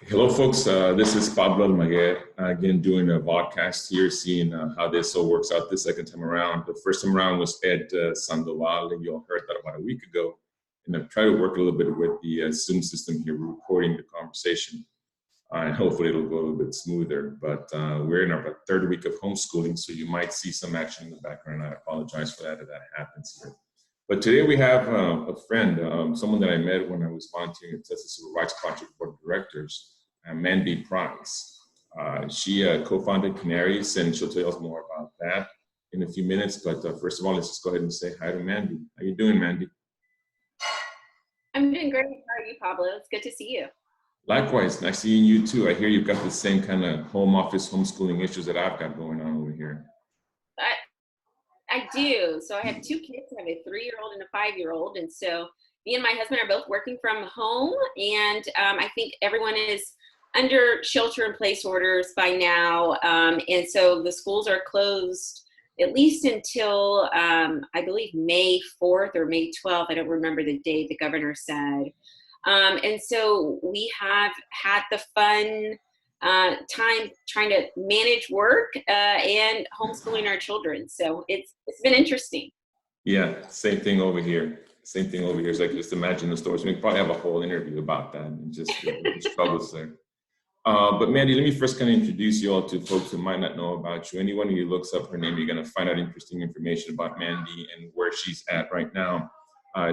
Hello, folks. This is Pablo Almaguer, again doing a podcast here, seeing how this all works out the second time around. The first time around was Ed Sandoval, and you all heard that about a week ago. And I've tried to work a little bit with the Zoom system here, recording the conversation. And hopefully it'll go a little bit smoother. But we're in our third week of homeschooling, so you might see some action in the background. I apologize for that if that happens here. But today we have a friend, someone that I met when I was volunteering at Texas Civil Rights Project Board of Directors, Mandy Price. She co-founded Canaries, and she'll tell us more about that in a few minutes. But first of all, let's just go ahead and say hi to Mandy. How you doing, Mandy? I'm doing great. How are you, Pablo? It's good to see you. Likewise, nice seeing you too. I hear you've got the same kind of home office homeschooling issues that I've got going on over here. I do. So I have two kids. I have a 3-year-old and a 5-year-old. And so me and my husband are both working from home. And I think everyone is under shelter-in-place orders by now. And so the schools are closed at least until, I believe, May 4th or May 12th. I don't remember the date the governor said. And so we have had the fun time trying to manage work and homeschooling our children. So it's been interesting. Yeah, same thing over here. Same thing over here. It's like, just imagine the stories. We could probably have a whole interview about that and just the struggles there. But Mandy, let me first kind of introduce you all to folks who might not know about you. Anyone who looks up her name, you're going to find out interesting information about Mandy and where she's at right now.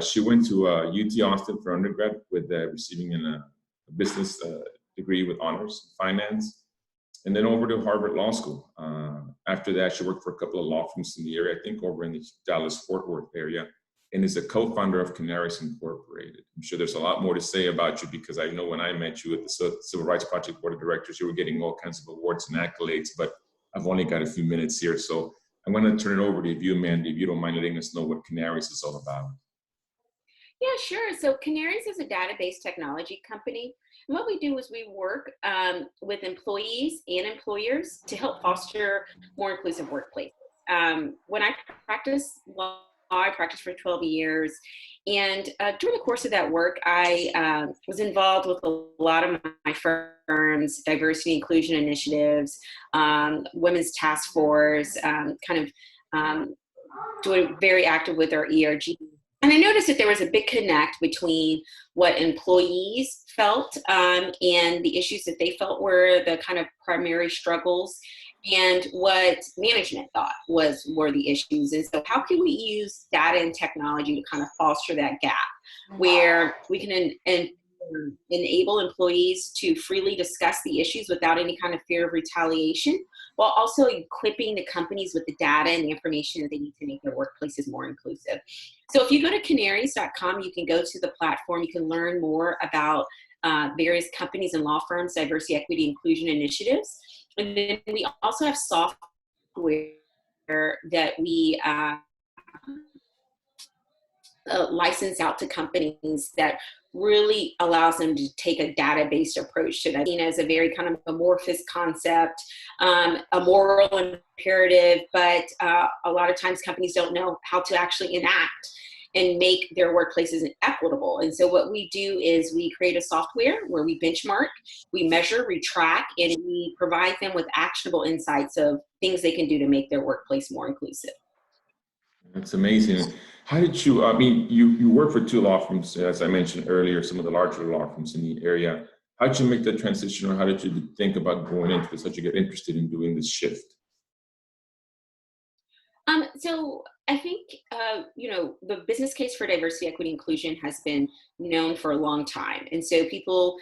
She went to UT Austin for undergrad with receiving a business degree with honors in finance, and then over to Harvard Law School. After that, she worked for a couple of law firms in the area, I think over in the Dallas-Fort Worth area, and is a co-founder of Canaries Incorporated. I'm sure there's a lot more to say about you because I know when I met you at the Civil Rights Project Board of Directors, you were getting all kinds of awards and accolades, but I've only got a few minutes here. So I'm going to turn it over to you, Mandy, if you don't mind letting us know what Canaries is all about. Yeah, sure. So Canaries is a database technology company. And what we do is we work with employees and employers to help foster more inclusive workplaces. When I practiced law, I practiced for 12 years. And during the course of that work, I was involved with a lot of my firms, diversity inclusion initiatives, women's task force, doing very active with our ERG. And I noticed that there was a big connect between what employees felt and the issues that they felt were the kind of primary struggles and what management thought were the issues. And so how can we use data and technology to kind of foster that gap where we can enable employees to freely discuss the issues without any kind of fear of retaliation, while also equipping the companies with the data and the information that they need to make their workplaces more inclusive. So if you go to canaries.com, you can go to the platform. You can learn more about various companies and law firms, diversity, equity, inclusion initiatives. And then we also have software that we license out to companies that really allows them to take a data-based approach to that, seen as a very kind of amorphous concept, a moral imperative, but a lot of times companies don't know how to actually enact and make their workplaces equitable. And so what we do is we create a software where we benchmark, we measure, we track, and we provide them with actionable insights of things they can do to make their workplace more inclusive. That's amazing. How did you, you work for 2 law firms, as I mentioned earlier, some of the larger law firms in the area. How did you make that transition, or how did you think about going into this? How did you get interested in doing this shift? So I think, the business case for diversity, equity, inclusion has been known for a long time. And so people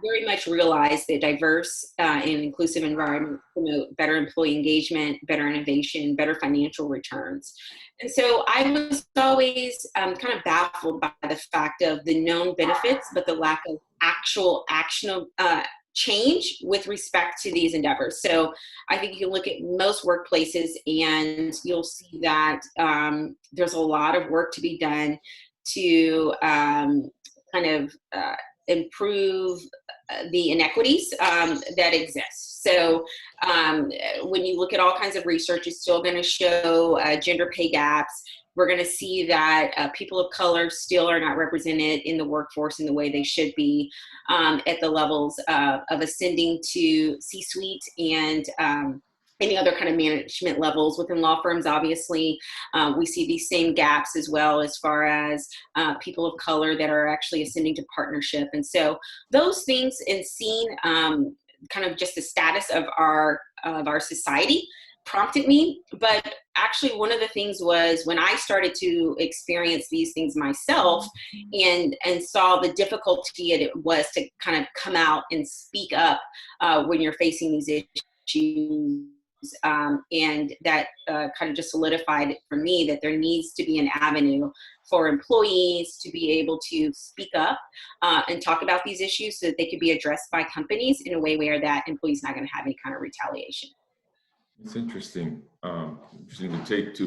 very much realize that diverse and inclusive environment promote better employee engagement, better innovation, better financial returns. And so I was always kind of baffled by the fact of the known benefits, but the lack of actual action change with respect to these endeavors. So I think you can look at most workplaces and you'll see that there's a lot of work to be done to improve the inequities that exist. So when you look at all kinds of research, it's still going to show gender pay gaps. We're going to see that people of color still are not represented in the workforce in the way they should be at the levels of ascending to C-suite and any other kind of management levels within law firms. Obviously, we see these same gaps as well as far as people of color that are actually ascending to partnership. And so those things, and seeing kind of just the status of our society, prompted me. But actually, one of the things was when I started to experience these things myself and saw the difficulty it was to kind of come out and speak up when you're facing these issues. And that kind of just solidified it for me that there needs to be an avenue for employees to be able to speak up and talk about these issues so that they could be addressed by companies in a way where that employee's not going to have any kind of retaliation. It's interesting to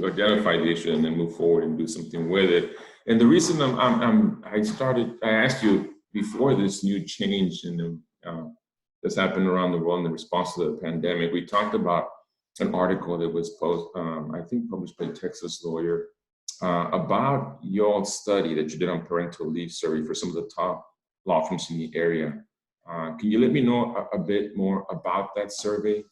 identify the issue and then move forward and do something with it. And the reason I asked you before this new change in the that's happened around the world in the response to the pandemic. We talked about an article that was I think published by a Texas lawyer about your study that you did on parental leave survey for some of the top law firms in the area. Can you let me know a bit more about that survey?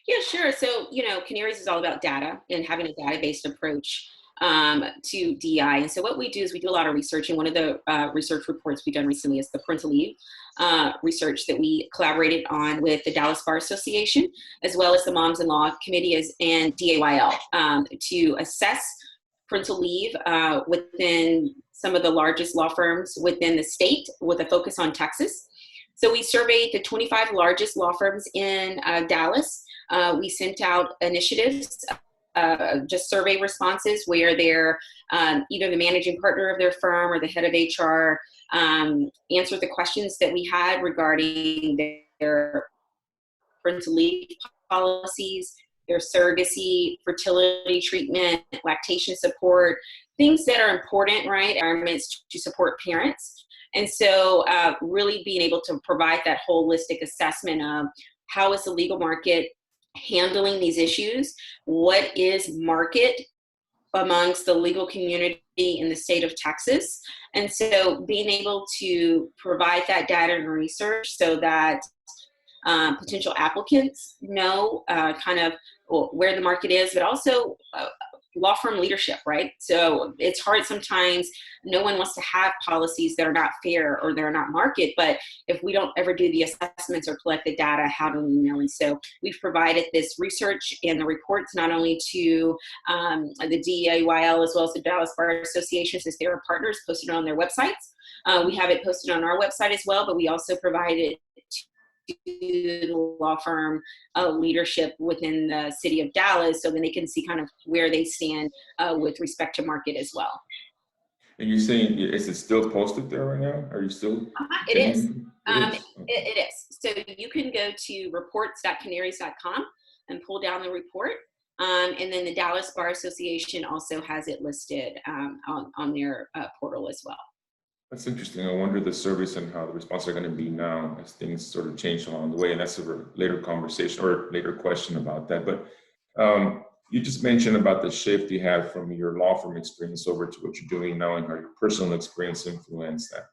Yeah, sure. So, Canaries is all about data and having a data-based approach to DEI. And so what we do is we do a lot of research. And one of the research reports we've done recently is the parental leave research that we collaborated on with the Dallas Bar Association, as well as the Moms in Law Committee and DAYL to assess parental leave within some of the largest law firms within the state with a focus on Texas. So we surveyed the 25 largest law firms in Dallas. We sent out initiatives, just survey responses where they're either the managing partner of their firm or the head of HR answered the questions that we had regarding their parental leave policies, their surrogacy, fertility treatment, lactation support, things that are important, right? Environments to support parents. And so really being able to provide that holistic assessment of how is the legal market handling these issues, what is market amongst the legal community in the state of Texas. And so being able to provide that data and research so that potential applicants know kind of where the market is, but also law firm leadership, right? So it's hard sometimes. No one wants to have policies that are not fair or they're not market, but if we don't ever do the assessments or collect the data, how do we know? And so we've provided this research and the reports not only to the DAYL as well as the Dallas Bar Association, since they are partners, posted on their websites. We have it posted on our website as well, but we also provide it to the law firm leadership within the city of Dallas so then they can see kind of where they stand with respect to market as well. And you're saying, is it still posted there right now? Are you still? It is. It is. So you can go to reports.canaries.com and pull down the report. And then the Dallas Bar Association also has it listed on their portal as well. That's interesting. I wonder the surveys and how the responses are going to be now as things sort of change along the way. And that's a later conversation or later question about that. But you just mentioned about the shift you had from your law firm experience over to what you're doing now and how your personal experience influenced that.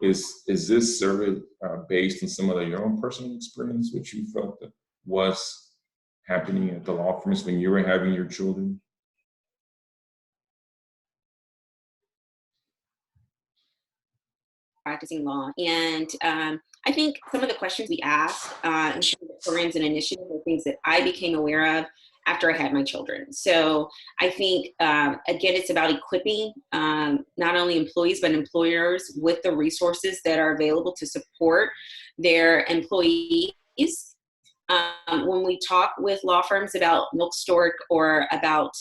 Is this survey based on some of your own personal experience, which you felt that was happening at the law firms when you were having your children? Practicing law. And I think some of the questions we asked in terms of programs and initiatives are things that I became aware of after I had my children. So I think, again, it's about equipping not only employees, but employers with the resources that are available to support their employees. When we talk with law firms about Milk Stork or about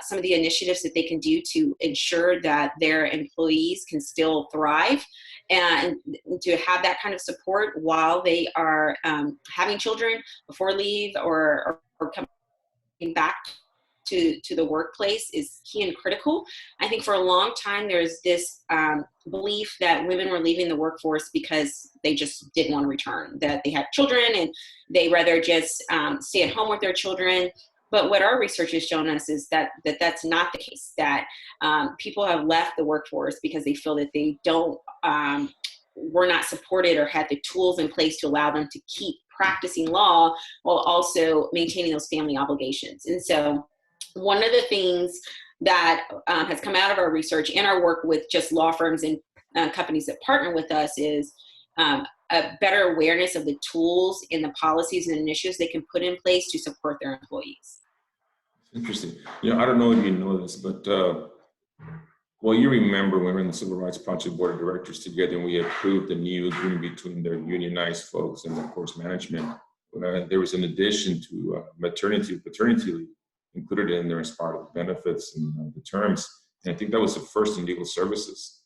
some of the initiatives that they can do to ensure that their employees can still thrive and to have that kind of support while they are having children before leave or coming back to the workplace is key and critical. I think for a long time, there's this belief that women were leaving the workforce because they just didn't want to return, that they had children and they rather just stay at home with their children. But what our research has shown us is that that's not the case, that people have left the workforce because they feel that they don't, were not supported or had the tools in place to allow them to keep practicing law while also maintaining those family obligations. And so one of the things that has come out of our research and our work with just law firms and companies that partner with us is a better awareness of the tools and the policies and initiatives they can put in place to support their employees. Interesting. I don't know if you know this, but well, you remember when we were in the Civil Rights Project Board of Directors together and we approved the new agreement between their unionized folks and, of course, management. There was an addition to maternity and paternity leave included in there as part of the benefits and the terms. And I think that was the first in legal services,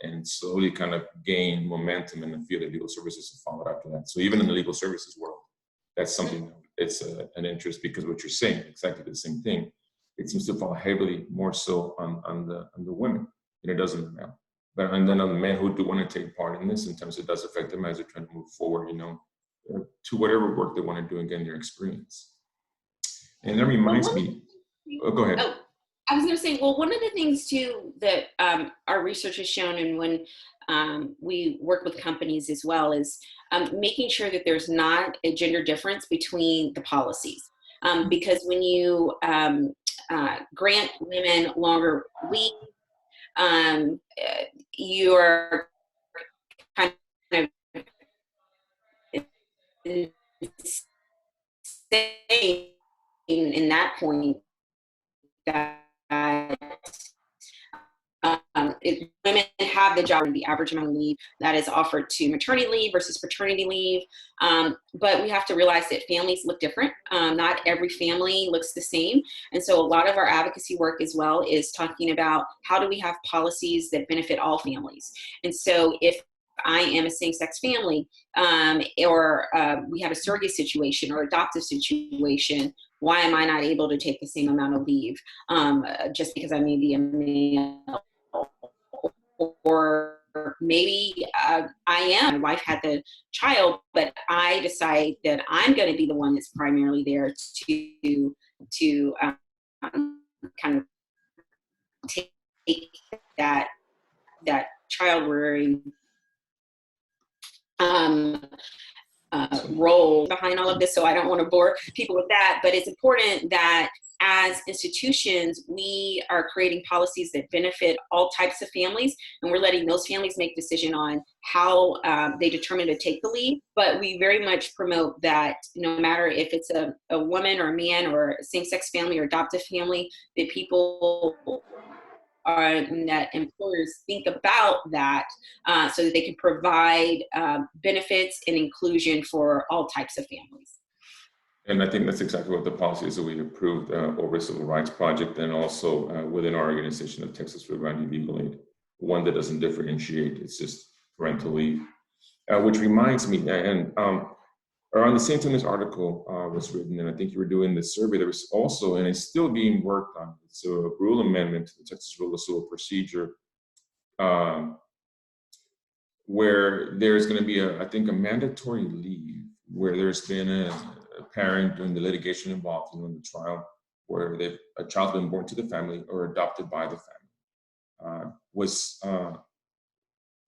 and slowly kind of gained momentum in the field of legal services and followed after that. So even in the legal services world, that's something, it's an interest, because what you're saying, exactly the same thing. It seems to fall heavily more so on the women than it does on the men. But and then on the men who do want to take part in this, sometimes it does affect them as they're trying to move forward, to whatever work they want to do and gain their experience. And that reminds me, go ahead. Oh, I was going to say, well, one of the things too that our research has shown, and when we work with companies as well, is making sure that there's not a gender difference between the policies. Because when you grant women longer leave, you're kind of saying in that point that if women have the job and the average amount of leave that is offered to maternity leave versus paternity leave. But we have to realize that families look different. Not every family looks the same. And so a lot of our advocacy work as well is talking about how do we have policies that benefit all families. And so if I am a same-sex family, or we have a surrogate situation or adoptive situation, why am I not able to take the same amount of leave just because I may be a male? Or maybe I am, my wife had the child, but I decide that I'm going to be the one that's primarily there to kind of take that child rearing role behind all of this. So I don't want to bore people with that, but it's important that as institutions, we are creating policies that benefit all types of families, and we're letting those families make decision on how they determine to take the leave. But we very much promote that no matter if it's a woman or a man or a same-sex family or adoptive family, that people that employers think about that so that they can provide benefits and inclusion for all types of families. And I think that's exactly what the policy is that we approved over the Civil Rights Project, and also within our organization of Texas Regarding Legal Aid, one that doesn't differentiate, it's just parental leave. Which reminds me, and around the same time this article was written, and I think you were doing this survey, there was also, and it's still being worked on, so a rule amendment to the Texas Rule of Civil Procedure, where there's going to be, I think, a mandatory leave where there's been a parent during the litigation involved in the trial where a child's been born to the family or adopted by the family.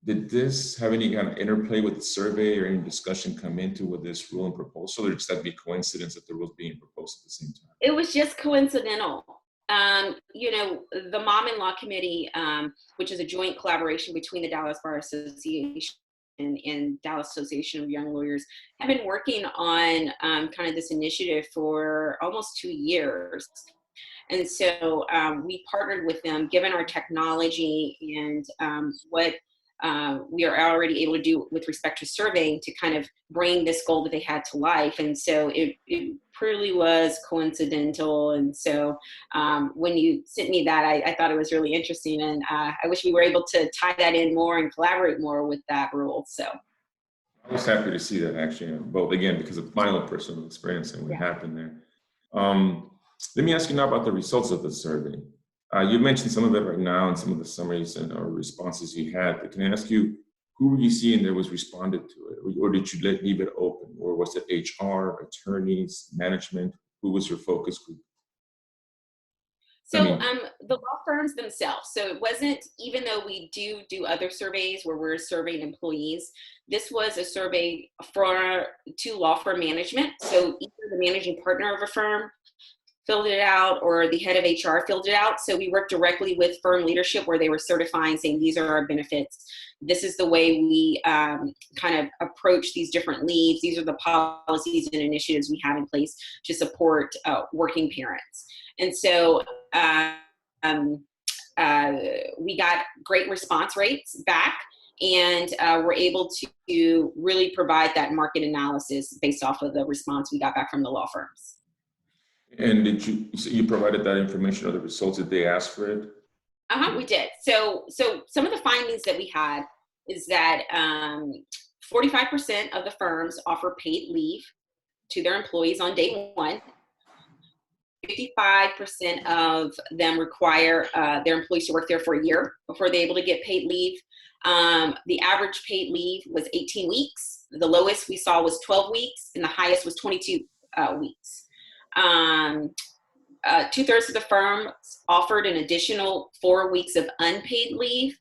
Did this have any kind of interplay with the survey or any discussion come into with this rule and proposal, or just that be coincidence that the rule's being proposed at the same time? It was just coincidental. The Mom-in-Law Committee, which is a joint collaboration between the Dallas Bar Association and Dallas Association of Young Lawyers, have been working on kind of this initiative for almost 2 years. And so we partnered with them, given our technology and what we are already able to do with respect to surveying, to kind of bring this goal that they had to life. And so it truly was coincidental. And so when you sent me that, I thought it was really interesting. And I wish we were able to tie that in more and collaborate more with that rule. So I was happy to see that, actually, both, again, because of my own personal experience and what happened there. Let me ask you now about the results of the survey. You mentioned some of it right now and some of the summaries and or responses you had, but can I ask you, who were you seeing that was responded to it? Or did you leave it open? Or was it HR, attorneys, management? Who was your focus group? I So mean, the law firms themselves. So it wasn't, even though we do other surveys where we're surveying employees, this was a survey to law firm management. So either the managing partner of a firm filled it out or the head of HR filled it out. So we worked directly with firm leadership where they were certifying, saying these are our benefits. This is the way we kind of approach these different leaves. These are the policies and initiatives we have in place to support working parents. And so we got great response rates back, and we're able to really provide that market analysis based off of the response we got back from the law firms. and so you provided that information or the results that they asked for it? We did. So some of the findings that we had is that 45% of the firms offer paid leave to their employees on day one. 55% of them require their employees to work there for a year before they're able to get paid leave. The average paid leave was 18 weeks. The lowest we saw was 12 weeks, and the highest was 22 weeks. 2/3 of the firms offered an additional 4 weeks of unpaid leave.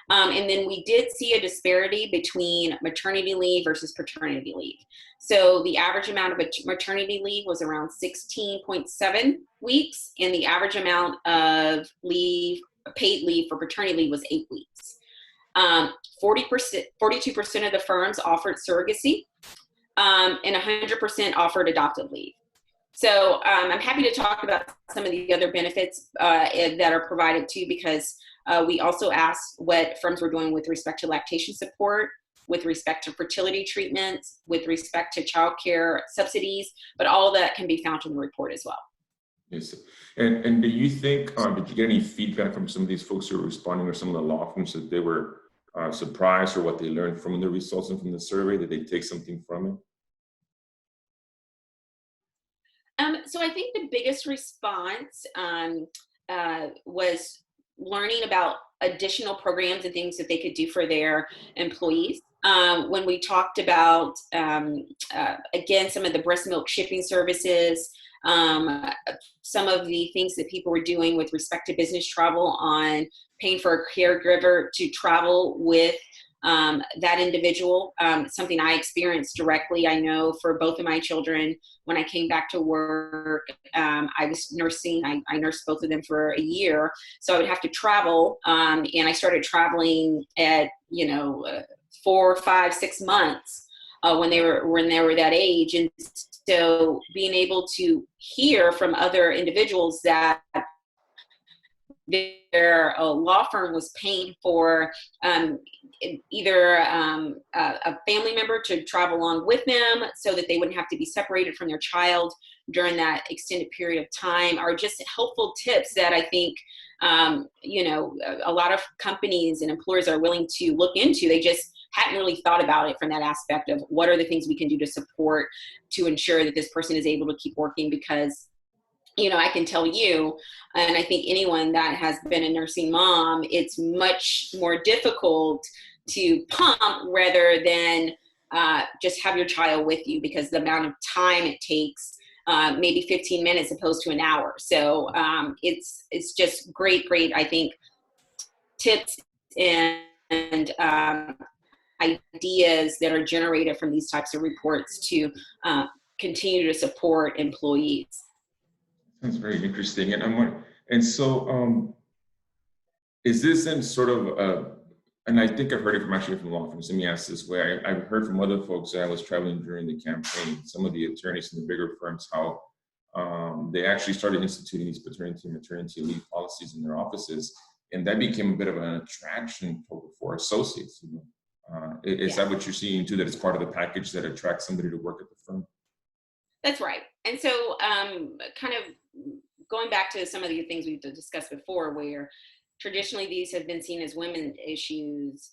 And then we did see a disparity between maternity leave versus paternity leave. So the average amount of maternity leave was around 16.7 weeks, and the average amount of paid leave for paternity leave was 8 weeks. 42% of the firms offered surrogacy, and 100% offered adoptive leave. So I'm happy to talk about some of the other benefits that are provided too, because we also asked what firms were doing with respect to lactation support, with respect to fertility treatments, with respect to childcare subsidies, but all of that can be found in the report as well. Yes. And do you think, did you get any feedback from some of these folks who were responding, or some of the law firms, that they were surprised or what they learned from the results and from the survey? Did they take something from it? So I think the biggest response was learning about additional programs and things that they could do for their employees. When we talked about, again, some of the breast milk shipping services, some of the things that people were doing with respect to business travel, on paying for a caregiver to travel with that individual, something I experienced directly. I know for both of my children, when I came back to work, I was nursing. I nursed both of them for a year, so I would have to travel, and I started traveling at 4, 5, 6 months when they were that age. And so being able to hear from other individuals that their law firm was paying for either a family member to travel along with them so that they wouldn't have to be separated from their child during that extended period of time, are just helpful tips that I think a lot of companies and employers are willing to look into. They just hadn't really thought about it from that aspect of what are the things we can do to support, to ensure that this person is able to keep working. Because I can tell you, and I think anyone that has been a nursing mom, it's much more difficult to pump rather than just have your child with you, because the amount of time it takes, maybe 15 minutes opposed to an hour. So it's just great, I think, tips and ideas that are generated from these types of reports to continue to support employees. That's very interesting. And so is this in sort of and I think I've heard it from law firms. Let me ask this way. I've heard from other folks that I was traveling during the campaign, some of the attorneys in the bigger firms, how they actually started instituting these paternity and maternity leave policies in their offices. And that became a bit of an attraction for associates. Is that what you're seeing too, that it's part of the package that attracts somebody to work at the firm? That's right. And so kind of going back to some of the things we've discussed before, where traditionally these have been seen as women issues,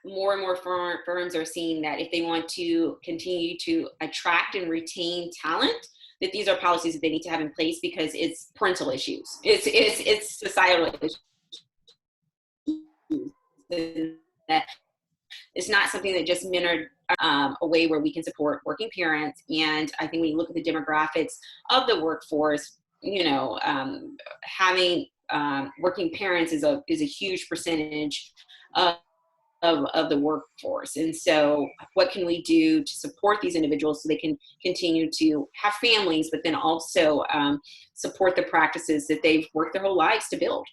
more and more firms are seeing that if they want to continue to attract and retain talent, that these are policies that they need to have in place because it's parental issues. It's societal issues. That it's not something that just men are a way where we can support working parents. And I think when you look at the demographics of the workforce, having working parents is a huge percentage of the workforce. And so what can we do to support these individuals so they can continue to have families, but then also support the practices that they've worked their whole lives to build?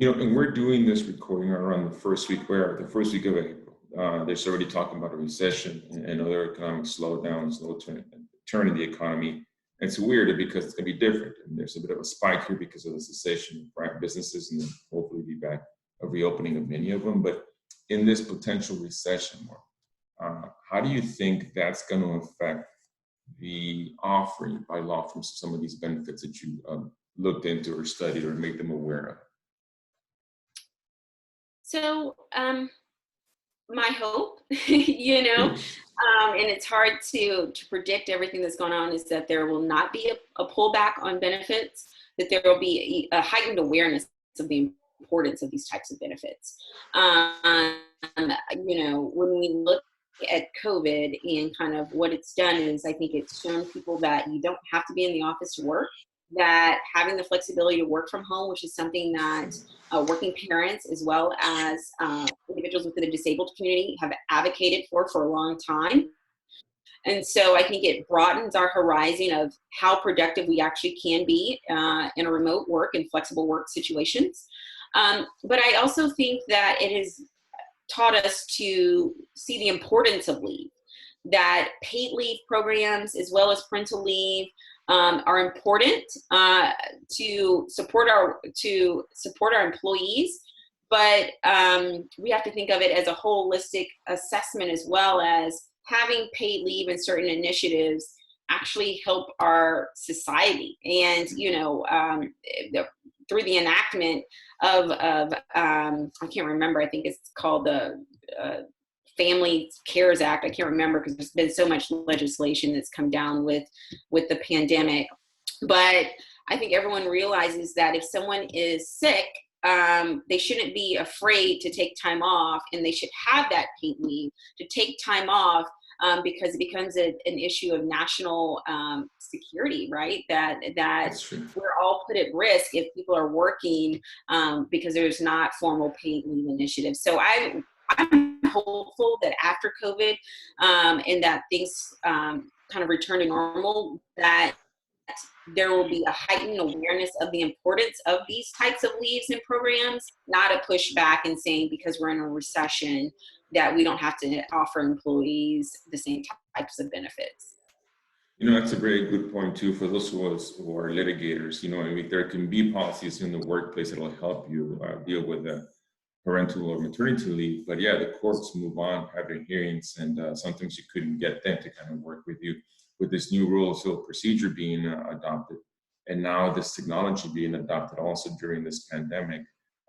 And we're doing this recording around the first week of April. There's already talking about a recession and other economic slowdowns, slow turn in the economy. And it's weird because it's going to be different. And there's a bit of a spike here because of the cessation of private businesses, and then hopefully be back a reopening of many of them. But in this potential recession, how do you think that's going to affect the offering by law firms of some of these benefits that you looked into or studied or made them aware of? So my hope, and it's hard to predict everything that's going on, is that there will not be a pullback on benefits, that there will be a heightened awareness of the importance of these types of benefits. When we look at COVID and kind of what it's done is, I think it's shown people that you don't have to be in the office to work, that having the flexibility to work from home, which is something that working parents as well as individuals within the disabled community have advocated for a long time. And so I think it broadens our horizon of how productive we actually can be in a remote work and flexible work situations. But I also think that it has taught us to see the importance of leave, that paid leave programs as well as parental leave are important to support our employees, but we have to think of it as a holistic assessment, as well as having paid leave and certain initiatives actually help our society. And through the enactment of I can't remember, I think it's called the Family Cares Act. I can't remember because there's been so much legislation that's come down with the pandemic. But I think everyone realizes that if someone is sick, they shouldn't be afraid to take time off, and they should have that paid leave to take time off because it becomes an issue of national security, right? That we're all put at risk if people are working because there's not formal paid leave initiatives. So I'm hopeful that after COVID and that things kind of return to normal, that there will be a heightened awareness of the importance of these types of leaves and programs, not a pushback and saying because we're in a recession that we don't have to offer employees the same types of benefits. That's a very good point too for those of us who are litigators. There can be policies in the workplace that will help you deal with parental or maternity leave, but the courts move on, have their hearings, and sometimes you couldn't get them to kind of work with you. With this new rule of civil procedure being adopted, and now this technology being adopted also during this pandemic,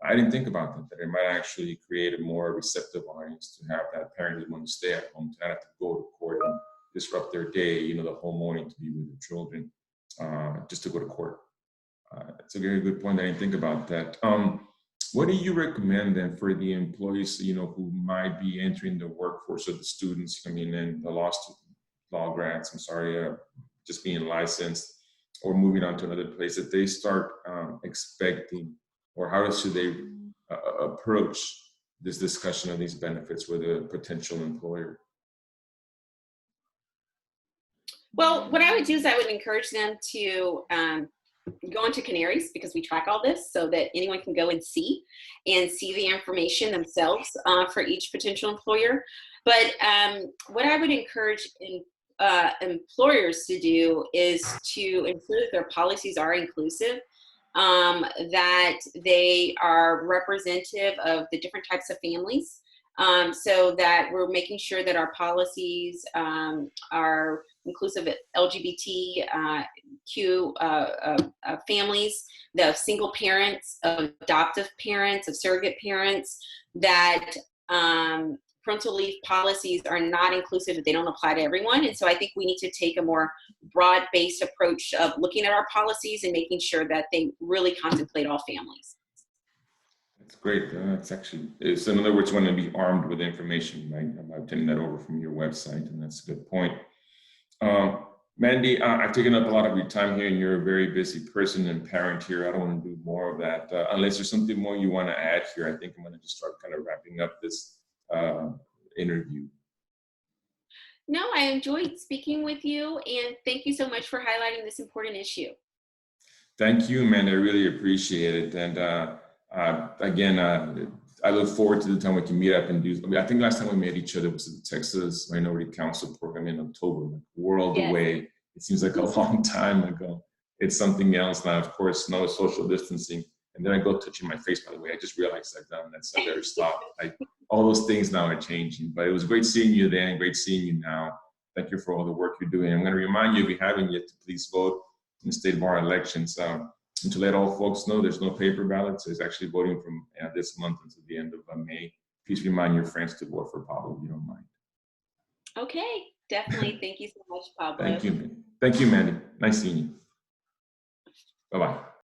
I didn't think about that it might actually create a more receptive audience to have that parent who want to stay at home, to not have to go to court and disrupt their day, the whole morning to be with their children, just to go to court. It's a very good point. I didn't think about that. What do you recommend then for the employees, who might be entering the workforce, or the students coming in, the law grads, just being licensed or moving on to another place, that they start expecting, or how should they approach this discussion of these benefits with a potential employer? Well, what I would do is I would encourage them to go into Canaries, because we track all this so that anyone can go and see the information themselves for each potential employer. But what I would encourage employers to do is to ensure that their policies are inclusive, that they are representative of the different types of families, so that we're making sure that our policies are inclusive of LGBTQ families, the single parents, of adoptive parents, of surrogate parents, that parental leave policies are not inclusive, that they don't apply to everyone. And so I think we need to take a more broad-based approach of looking at our policies and making sure that they really contemplate all families. That's great. That's actually, so in other words, you want to be armed with information, right? I'm obtaining that over from your website, and that's a good point. Mandy, I've taken up a lot of your time here, and you're a very busy person and parent here. I don't want to do more of that. Unless there's something more you want to add here, I think I'm going to just start kind of wrapping up this interview. No, I enjoyed speaking with you, and thank you so much for highlighting this important issue. Thank you, Mandy. I really appreciate it. And again, I look forward to the time we can meet up and do. I mean, I think last time we met each other was at the Texas Minority Council program in October, like a world away. It seems like a long time ago. It's something else now. Of course, no social distancing. And then I go touching my face, by the way. I just realized I've done that, so I better stop. Like, all those things now are changing. But it was great seeing you then, great seeing you now. Thank you for all the work you're doing. I'm going to remind you, if you haven't yet, to please vote in the state bar elections. And to let all folks know, there's no paper ballots. There's actually voting from this month until the end of May. Please remind your friends to vote for Pablo, if you don't mind. Okay, definitely. Thank you so much, Pablo. Thank you. Thank you, Mandy. Nice seeing you. Bye-bye.